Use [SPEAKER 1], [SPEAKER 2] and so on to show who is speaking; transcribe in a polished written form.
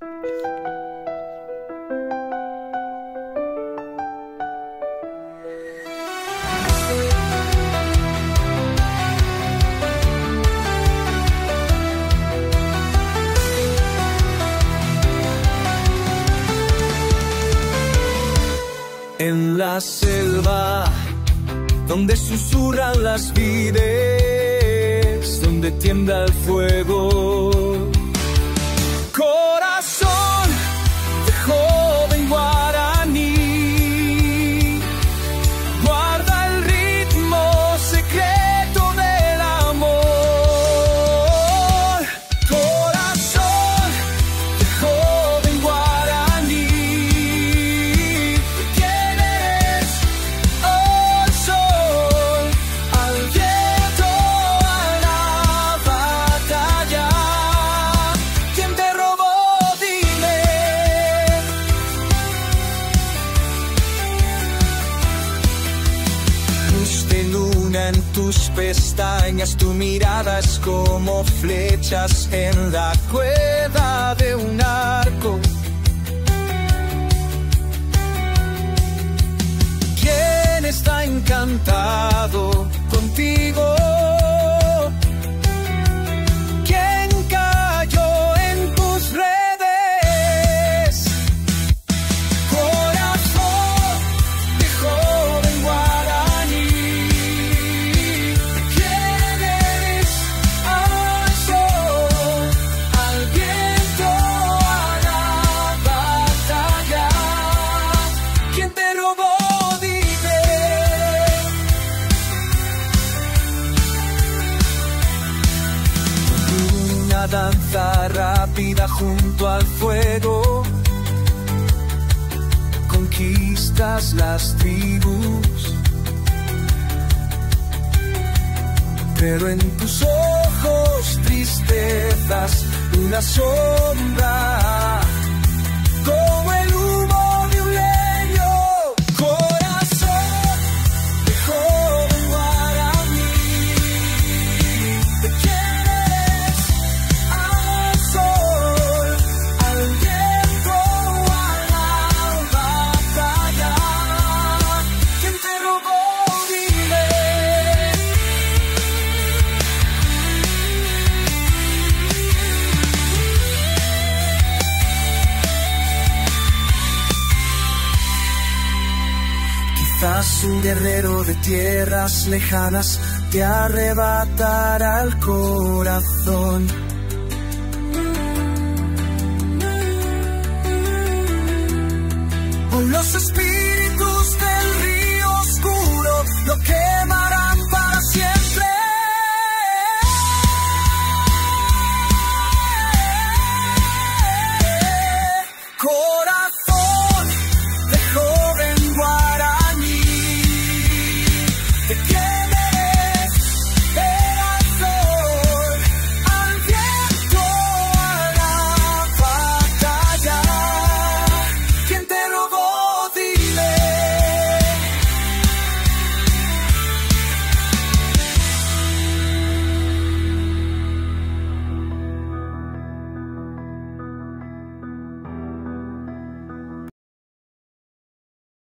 [SPEAKER 1] En la selva, donde susurran las vides, donde tiembla el fuego. Corazón de joven guaraní, guarda el ritmo secreto del amor. Corazón de joven guaraní, en tus pestañas, tu mirada es como flechas en la cueva de un arco. ¿Quién está encantado contigo? ¿Quién cayó en tus redes? Corazón de joven guaraní, danza rápida junto al fuego, conquistas las tribus, pero en tus ojos tristezas, una sombra, como el humo de un leño. Corazón de joven guaraní, te quizás un guerrero de tierras lejanas te arrebatará el corazón.